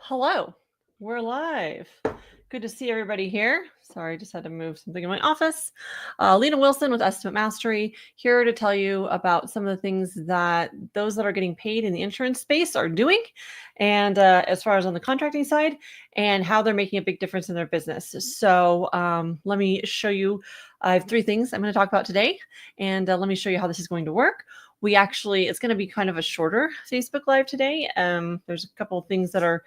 Hello, we're live. Good to see everybody here. Sorry, I just had to move something in my office. Alena Wilson with Estimate Mastery, here to tell you about some of the things that those that are getting paid in the insurance space are doing, and as far as on the contracting side, and how they're making a big difference in their business. So let me show you. I have three things I'm going to talk about today, and let me show you how this is going to work. It's going to be kind of a shorter Facebook Live today. There's a couple of things that are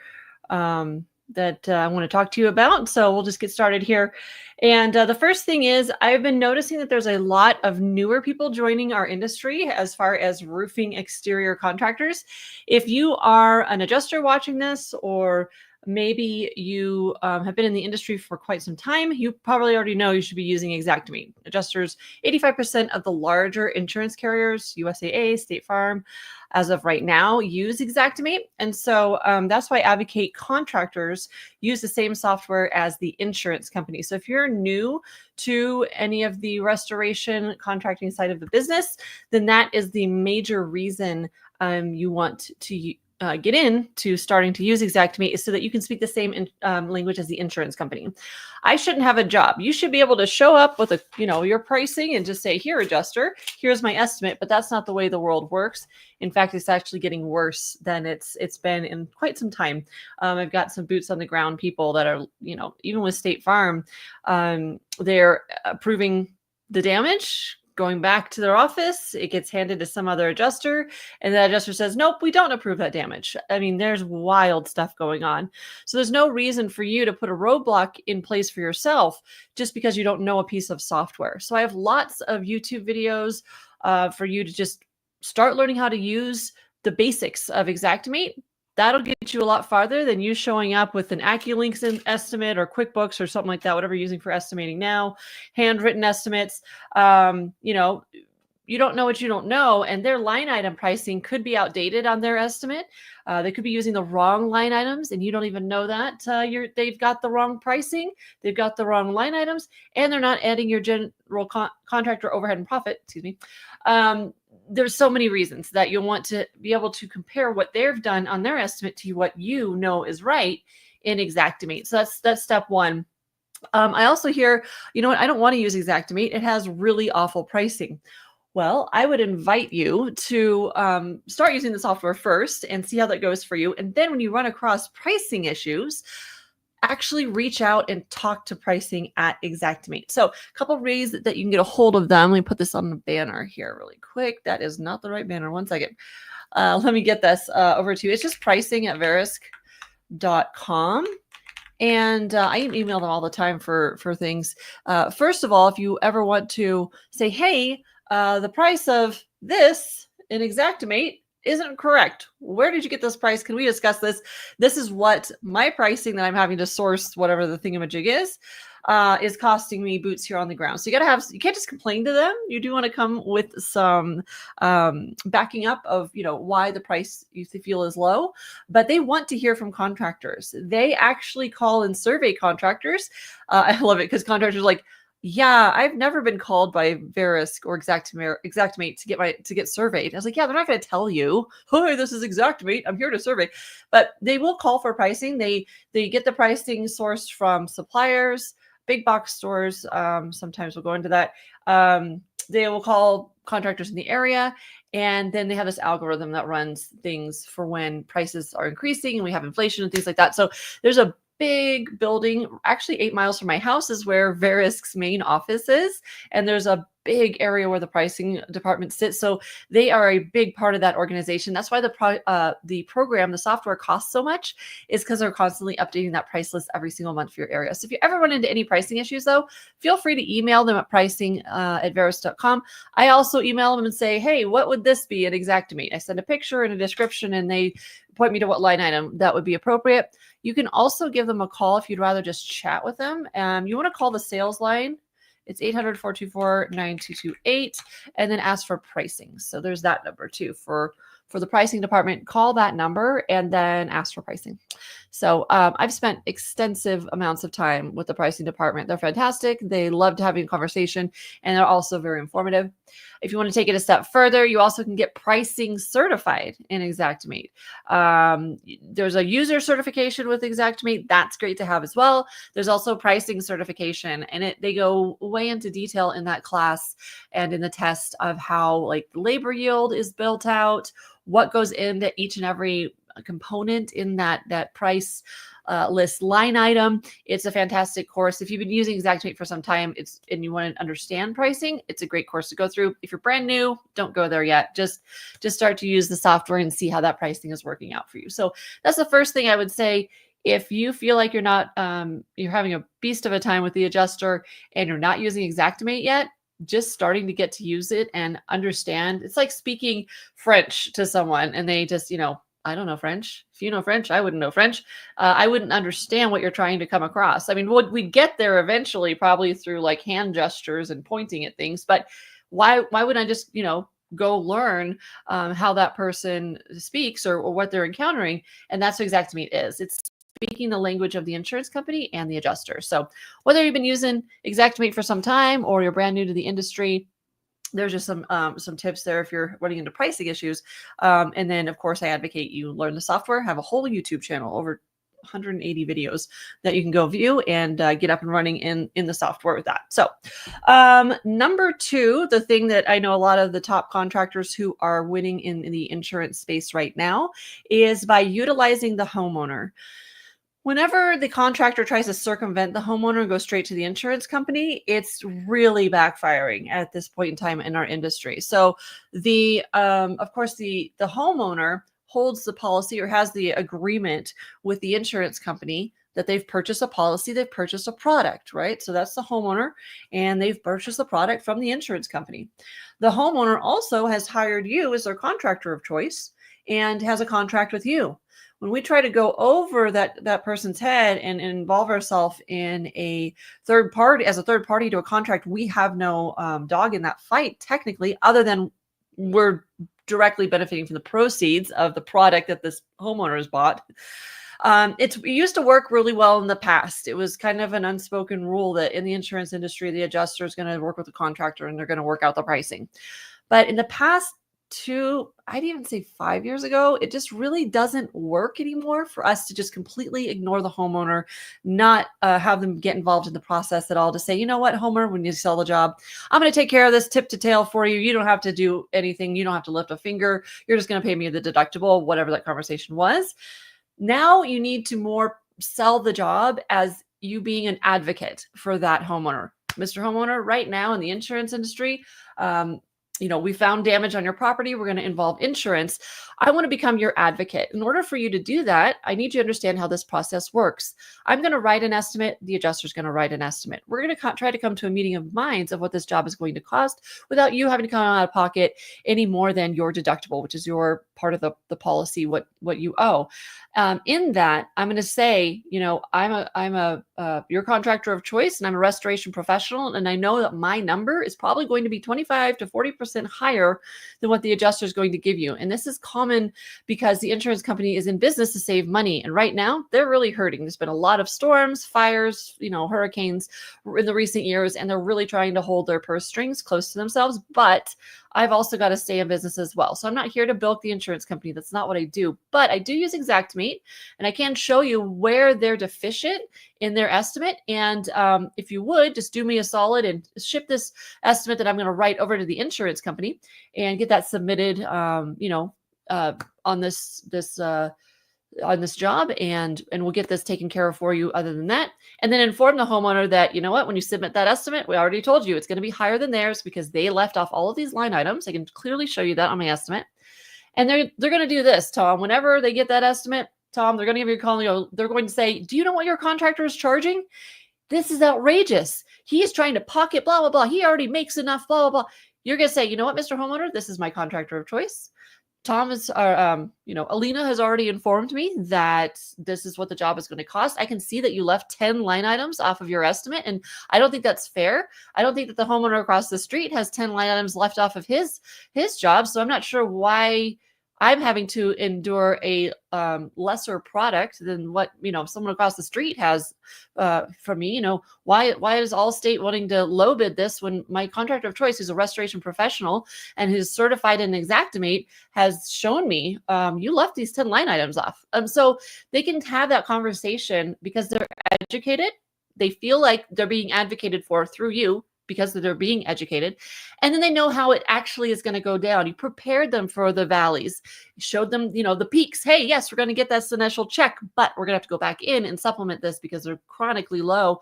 that I want to talk to you about. So we'll just get started here. And the first thing is I've been noticing that there's a lot of newer people joining our industry as far as roofing exterior contractors. If you are an adjuster watching this, or maybe you have been in the industry for quite some time, you probably already know you should be using Xactimate. Adjusters, 85% of the larger insurance carriers, USAA, State Farm, as of right now, use Xactimate. And so that's why I advocate contractors use the same software as the insurance company. So if you're new to any of the restoration contracting side of the business, then that is the major reason you want to get into starting to use Xactimate, is so that you can speak the same language as the insurance company. I shouldn't have a job. You should be able to show up with your pricing and just say, here, adjuster, here's my estimate. But that's not the way the world works. In fact, it's actually getting worse than it's been in quite some time. I've got some boots on the ground people that are, even with State Farm, they're approving the damage, going back to their office, it gets handed to some other adjuster, and that adjuster says, nope, we don't approve that damage. I mean, there's wild stuff going on. So there's no reason for you to put a roadblock in place for yourself just because you don't know a piece of software. So I have lots of YouTube videos for you to just start learning how to use the basics of Xactimate. That'll get you a lot farther than you showing up with an AccuLinks estimate or QuickBooks or something like that, whatever you're using for estimating now, handwritten estimates. You don't know what you don't know, and their line item pricing could be outdated on their estimate. They could be using the wrong line items, and you don't even know that. They've got the wrong pricing, they've got the wrong line items, and they're not adding your general contractor overhead and profit. Excuse me. There's so many reasons that you'll want to be able to compare what they've done on their estimate to what you know is right in Xactimate. So that's step one. I also hear, you know what, I don't want to use Xactimate. It has really awful pricing. Well, I would invite you to start using the software first and see how that goes for you. And then when you run across pricing issues, actually reach out and talk to pricing at Xactimate. So a couple of ways that you can get a hold of them. Let me put this on the banner here really quick. That is not the right banner. One second. Let me get this over to you. It's just pricing@verisk.com. And I email them all the time for things. First of all, if you ever want to say, hey, the price of this in Xactimate isn't correct. Where did you get this price? Can we discuss this? This is what my pricing that I'm having to source whatever the thingamajig is costing me boots here on the ground. So you can't just complain to them. You do want to come with some backing up of, why the price you feel is low, but they want to hear from contractors. They actually call and survey contractors. I love it because contractors are like, yeah, I've never been called by Verisk or Xactimate to get surveyed. I was like, yeah, they're not going to tell you, hi, this is Xactimate, I'm here to survey. But they will call for pricing. They get the pricing sourced from suppliers, big box stores. Sometimes we'll go into that. They will call contractors in the area, and then they have this algorithm that runs things for when prices are increasing and we have inflation and things like that. So there's a big building, actually 8 miles from my house is where Verisk's main office is. And there's a big area where the pricing department sits. So they are a big part of that organization. That's why the program, the software costs so much, is because they're constantly updating that price list every single month for your area. So if you ever run into any pricing issues though, feel free to email them at pricing@verisk.com. I also email them and say, hey, what would this be at Xactimate? I send a picture and a description and they point me to what line item that would be appropriate. You can also give them a call if you'd rather just chat with them. You want to call the sales line. It's 800-424-9228, and then ask for pricing. So there's that number too for for the pricing department, call that number and then ask for pricing. So I've spent extensive amounts of time with the pricing department. They're fantastic. They loved having a conversation, and they're also very informative. If you want to take it a step further, you also can get pricing certified in Xactimate. There's a user certification with Xactimate. That's great to have as well. There's also pricing certification, and they go way into detail in that class and in the test of how like labor yield is built out, what goes into each and every component in that price list line item. It's a fantastic course. If you've been using Xactimate for some time, and you want to understand pricing, it's a great course to go through. If you're brand new, don't go there yet. Just start to use the software and see how that pricing is working out for you. So that's the first thing I would say. If you feel like you're not, you're having a beast of a time with the adjuster and you're not using Xactimate yet, just starting to get to use it and understand. It's like speaking French to someone and they just, I don't know French. If you know French, I wouldn't know French. I wouldn't understand what you're trying to come across. I mean, we'd get there eventually, probably through like hand gestures and pointing at things. But why wouldn't I just, go learn how that person speaks or what they're encountering? And that's what Xactimate is. It's speaking the language of the insurance company and the adjuster. So whether you've been using Xactimate for some time or you're brand new to the industry, there's just some tips there if you're running into pricing issues. And then, of course, I advocate you learn the software, have a whole YouTube channel, over 180 videos that you can go view and get up and running in the software with that. So number two, the thing that I know a lot of the top contractors who are winning in the insurance space right now is by utilizing the homeowner. Whenever the contractor tries to circumvent the homeowner and go straight to the insurance company, it's really backfiring at this point in time in our industry. So of course, the homeowner holds the policy or has the agreement with the insurance company that they've purchased a policy, they've purchased a product, right? So that's the homeowner, and they've purchased the product from the insurance company. The homeowner also has hired you as their contractor of choice and has a contract with you. When we try to go over that person's head and involve ourselves in a third party, as a third party to a contract, we have no dog in that fight, technically, other than we're directly benefiting from the proceeds of the product that this homeowner has bought. It used to work really well in the past. It was kind of an unspoken rule that in the insurance industry, the adjuster is going to work with the contractor and they're going to work out the pricing. But in the past, I'd even say 5 years ago, it just really doesn't work anymore for us to just completely ignore the homeowner, not have them get involved in the process at all, to say, you know what, homeowner, when you sell the job, I'm going to take care of this tip to tail for you. You don't have to do anything. You don't have to lift a finger. You're just going to pay me the deductible, whatever that conversation was. Now you need to more sell the job as you being an advocate for that homeowner. Mr. Homeowner, right now in the insurance industry, we found damage on your property. We're going to involve insurance. I want to become your advocate. In order for you to do that, I need you to understand how this process works. I'm going to write an estimate. The adjuster's going to write an estimate. We're going to try to come to a meeting of minds of what this job is going to cost without you having to come out of pocket any more than your deductible, which is your part of the policy, what you owe. In that, I'm going to say, I'm your contractor of choice, and I'm a restoration professional, and I know that my number is probably going to be 25 to 40% higher than what the adjuster is going to give you. And this is common because the insurance company is in business to save money, and right now they're really hurting. There's been a lot of storms, fires, hurricanes in the recent years, and they're really trying to hold their purse strings close to themselves. But I've also got to stay in business as well. So I'm not here to bilk the insurance company. That's not what I do. But I do use Xactimate, and I can show you where they're deficient in their estimate. And if you would, just do me a solid and ship this estimate that I'm going to write over to the insurance company and get that submitted, on this job, and we'll get this taken care of for you other than that. And then inform the homeowner that, when you submit that estimate, we already told you it's going to be higher than theirs because they left off all of these line items. I can clearly show you that on my estimate. And they're going to do this, Tom. Whenever they get that estimate, Tom, they're going to give you a call and they're going to say, do you know what your contractor is charging? This is outrageous. He's trying to pocket blah, blah, blah. He already makes enough, blah, blah, blah. You're going to say, you know what, Mr. Homeowner, this is my contractor of choice. Tom is, Alena has already informed me that this is what the job is going to cost. I can see that you left 10 line items off of your estimate, and I don't think that's fair. I don't think that the homeowner across the street has 10 line items left off of his job, so I'm not sure why I'm having to endure a lesser product than what, someone across the street has from me. Why is Allstate wanting to low bid this when my contractor of choice, who's a restoration professional and who's certified in Xactimate, has shown me you left these 10 line items off. So they can have that conversation because they're educated. They feel like they're being advocated for through you because they're being educated. And then they know how it actually is going to go down. You prepared them for the valleys, you showed them, the peaks. Hey, yes, we're going to get this initial check, but we're going to have to go back in and supplement this because they're chronically low,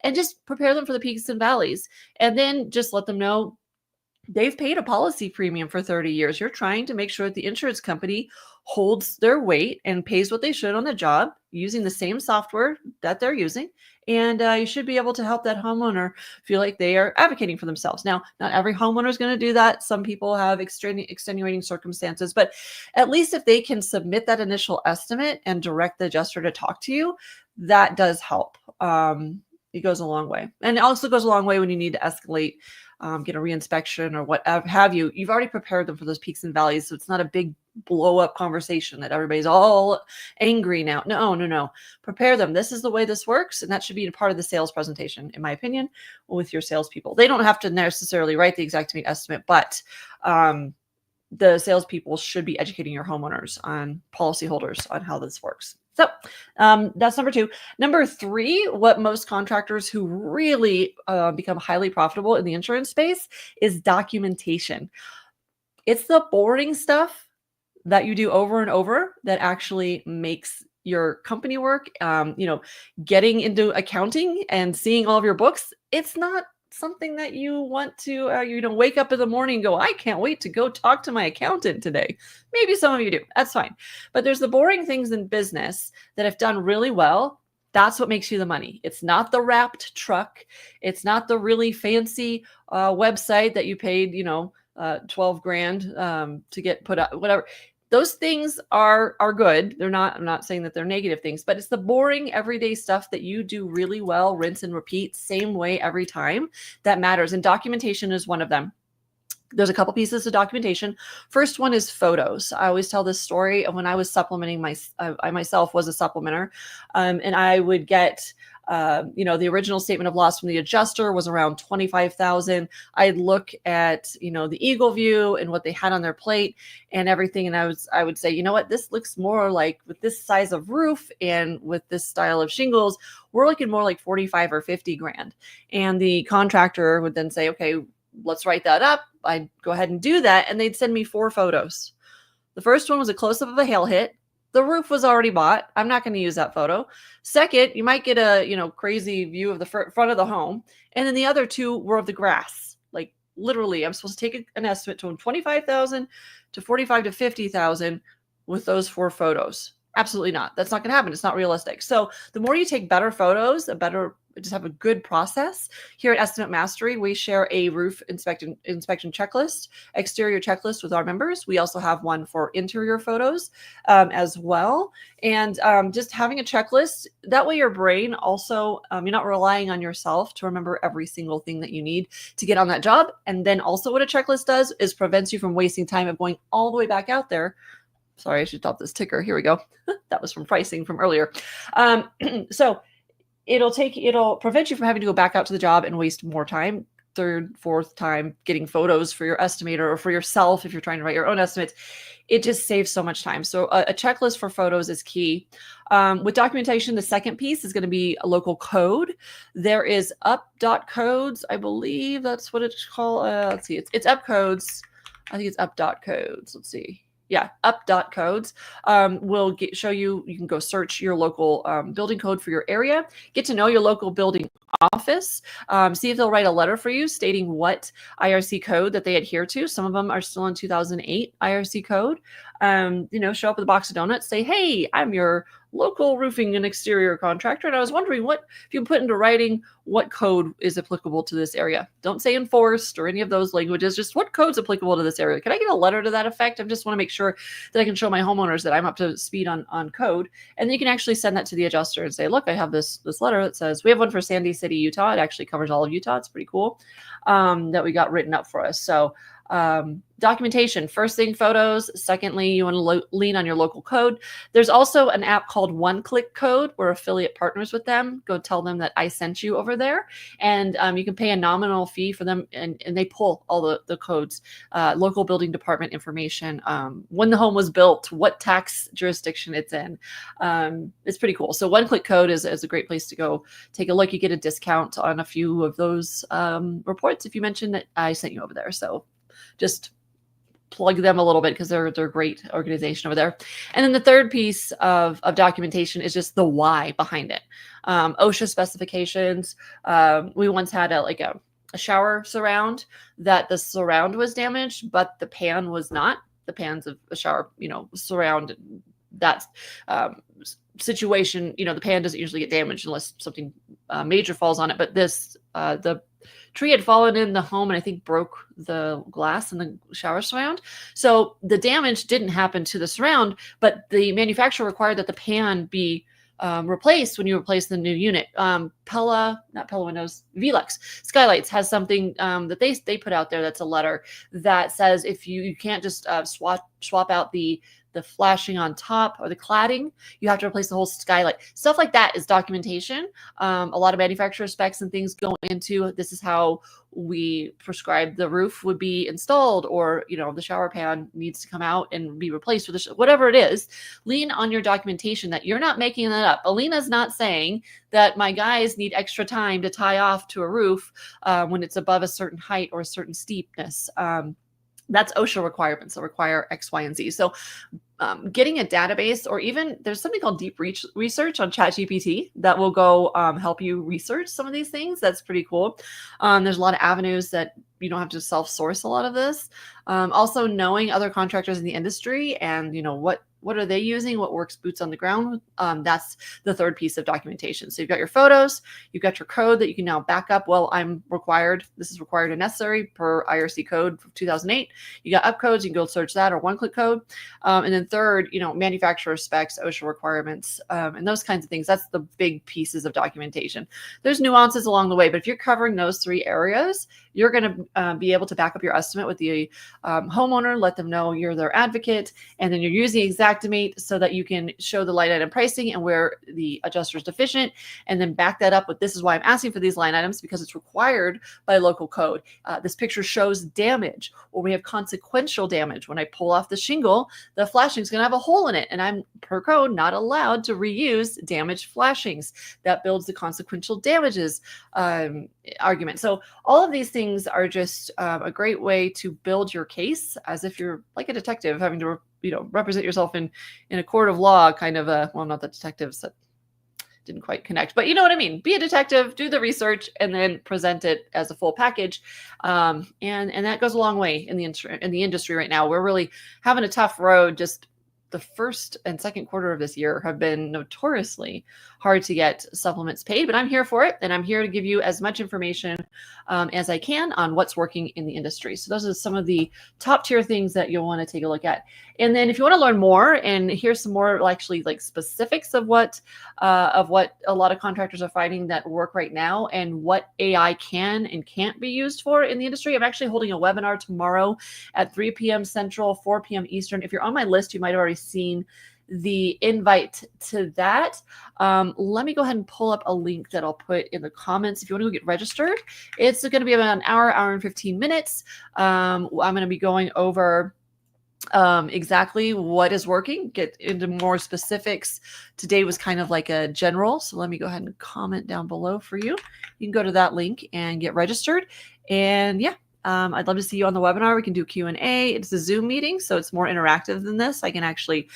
and just prepare them for the peaks and valleys. And then just let them know they've paid a policy premium for 30 years. You're trying to make sure that the insurance company holds their weight and pays what they should on the job using the same software that they're using. And you should be able to help that homeowner feel like they are advocating for themselves. Now, not every homeowner is going to do that. Some people have extenuating circumstances, but at least if they can submit that initial estimate and direct the adjuster to talk to you, that does help. It goes a long way. And it also goes a long way when you need to escalate, get a reinspection or whatever have you. You've already prepared them for those peaks and valleys. So it's not a big blow up conversation that everybody's all angry now. No. Prepare them. This is the way this works. And that should be a part of the sales presentation, in my opinion, with your salespeople. They don't have to necessarily write the Xactimate estimate, but the salespeople should be educating your homeowners on policyholders on how this works. So that's number 2. Number 3, what most contractors who really become highly profitable in the insurance space is documentation. It's the boring stuff that you do over and over that actually makes your company work. Getting into accounting and seeing all of your books, it's not something that you want to, wake up in the morning and go, I can't wait to go talk to my accountant today. Maybe some of you do. That's fine. But there's the boring things in business that have done really well. That's what makes you the money. It's not the wrapped truck. It's not the really fancy website that you paid, 12 grand to get put up, whatever. Those things are good. I'm not saying that they're negative things, but it's the boring everyday stuff that you do really well, rinse and repeat, same way every time, that matters. And documentation is one of them. There's a couple pieces of documentation. First one is photos. I always tell this story of when I was supplementing I myself was a supplementer, and I would get, the original statement of loss from the adjuster was around $25,000. I'd look at, the Eagle View and what they had on their plate and everything. And I would say, this looks more like, with this size of roof and with this style of shingles, we're looking more like 45 or 50 grand. And the contractor would then say, okay, let's write that up. I'd go ahead and do that. And they'd send me 4 photos. The first one was a close-up of a hail hit. The roof was already bought. I'm not going to use that photo. Second, you might get a, crazy view of the front of the home. And then the other 2 were of the grass. Like literally, I'm supposed to take an estimate to $25,000 to $45,000 to $50,000 with those 4 photos. Absolutely not. That's not going to happen. It's not realistic. So the more you take better photos, the better, just have a good process. Here at Estimate Mastery, we share a roof inspection checklist, exterior checklist with our members. We also have one for interior photos as well. And just having a checklist, that way your brain also, you're not relying on yourself to remember every single thing that you need to get on that job. And then also what a checklist does is prevents you from wasting time of going all the way back out there. Sorry, I should stop this ticker. Here we go. That was from pricing from earlier. So it'll prevent you from having to go back out to the job and waste more time, 3rd, 4th time getting photos for your estimator or for yourself if you're trying to write your own estimates. It just saves so much time. So a checklist for photos is key. With documentation, the second piece is going to be a local code. There is up.codes. I believe that's what it's called. Let's see. It's up.codes. I think it's up.codes. Let's see. Yeah, up.codes will show you, you can go search your local building code for your area, get to know your local building office, see if they'll write a letter for you stating what IRC code that they adhere to. Some of them are still in 2008 IRC code. Show up with a box of donuts, say, hey, I'm your local roofing and exterior contractor, and I was wondering if you put into writing what code is applicable to this area. Don't say enforced or any of those languages, just what code's applicable to this area. Can I get a letter to that effect? I just want to make sure that I can show my homeowners that I'm up to speed on code. And then you can actually send that to the adjuster and say, look, I have this letter that says, we have one for Sandy City, Utah. It actually covers all of Utah. It's pretty cool that we got written up for us. So Documentation, first thing, photos. Secondly, you want to lean on your local code. There's also an app called One Click Code. We're affiliate partners with them. Go tell them that I sent you over there. And you can pay a nominal fee for them, and they pull all the codes, local building department information, when the home was built, what tax jurisdiction it's in. It's pretty cool. So One Click Code is a great place to go take a look. You get a discount on a few of those reports if you mention that I sent you over there. So just plug them a little bit because they're a great organization over there. And then the third piece of documentation is just the why behind it. OSHA specifications. We once had a shower surround that the surround was damaged, but the pan was not. The pans of a shower, surround, that situation, the pan doesn't usually get damaged unless something major falls on it. But the tree had fallen in the home and I think broke the glass in the shower surround. So the damage didn't happen to the surround, but the manufacturer required that the pan be replaced when you replace the new unit. Not Pella Windows, Velux Skylights has something that they put out there that's a letter that says if you can't just swap out the flashing on top or the cladding, you have to replace the whole skylight. Stuff like that is documentation. A lot of manufacturer specs and things go into this is how we prescribe the roof would be installed, or the shower pan needs to come out and be replaced with whatever it is. Lean on your documentation that you're not making that up. Alena's not saying that my guys need extra time to tie off to a roof when it's above a certain height or a certain steepness. That's OSHA requirements that require X, Y, and Z. So getting a database, or even there's something called deep research on ChatGPT that will go help you research some of these things. That's pretty cool. There's a lot of avenues that you don't have to self-source a lot of this. Also knowing other contractors in the industry and what are they using, what works boots on the ground. That's the third piece of documentation. So you've got your photos, you've got your code that you can now back up. Well, this is required and necessary per IRC code of 2008. You got upcodes, you can go search that, or one-click code. And then third, manufacturer specs, OSHA requirements, and those kinds of things. That's the big pieces of documentation. There's nuances along the way, but if you're covering those three areas, you're going to be able to back up your estimate with the homeowner, let them know you're their advocate, and then you're using Xactimate so that you can show the line item pricing and where the adjuster is deficient, and then back that up with this is why I'm asking for these line items, because it's required by local code. This picture shows damage, or we have consequential damage. When I pull off the shingle, the flashing is going to have a hole in it, and I'm per code not allowed to reuse damaged flashings. That builds the consequential damages argument. So all of these things are just a great way to build your case as if you're like a detective having to represent yourself in a court of law, kind of not the detectives that didn't quite connect, but you know what I mean. Be a detective, do the research, and then present it as a full package. And that goes a long way in the industry right now. We're really having a tough road. Just the first and second quarter of this year have been notoriously hard to get supplements paid, but I'm here for it. And I'm here to give you as much information as I can on what's working in the industry. So those are some of the top tier things that you'll want to take a look at. And then if you want to learn more and hear some more actually like specifics of what a lot of contractors are finding that work right now and what AI can and can't be used for in the industry, I'm actually holding a webinar tomorrow at 3 p.m. Central, 4 p.m. Eastern. If you're on my list, you might have already seen the invite to that. Let me go ahead and pull up a link that I'll put in the comments if you want to go get registered. It's going to be about an hour and 15 minutes. I'm going to be going over exactly what is working, get into more specifics. Today was kind of like a general, so let me go ahead and comment down below for you. You can go to that link and get registered. And yeah, I'd love to see you on the webinar. We can do Q&A. It's a Zoom meeting, so it's more interactive than this. I can actually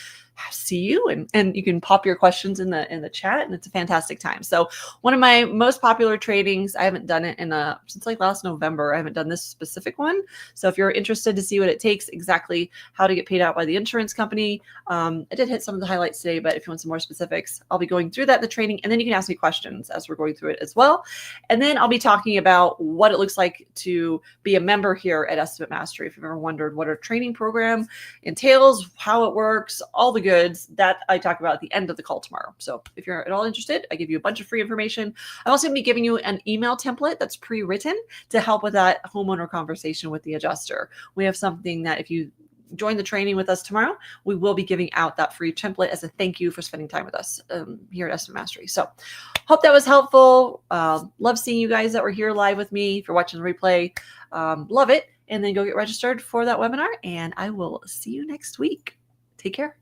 see you and you can pop your questions in the chat, and it's a fantastic time. So one of my most popular trainings, I haven't done it since like last November. I haven't done this specific one. So if you're interested to see what it takes, exactly how to get paid out by the insurance company, I did hit some of the highlights today, but if you want some more specifics, I'll be going through that in the training, and then you can ask me questions as we're going through it as well. And then I'll be talking about what it looks like to be a member here at Estimate Mastery. If you've ever wondered what our training program entails, how it works, all the goods that I talk about at the end of the call tomorrow. So if you're at all interested, I give you a bunch of free information. I'm also going to be giving you an email template that's pre-written to help with that homeowner conversation with the adjuster. We have something that if you join the training with us tomorrow, we will be giving out that free template as a thank you for spending time with us here at Estimate Mastery. So hope that was helpful. Love seeing you guys that were here live with me. If you're watching the replay, love it. And then go get registered for that webinar. And I will see you next week. Take care.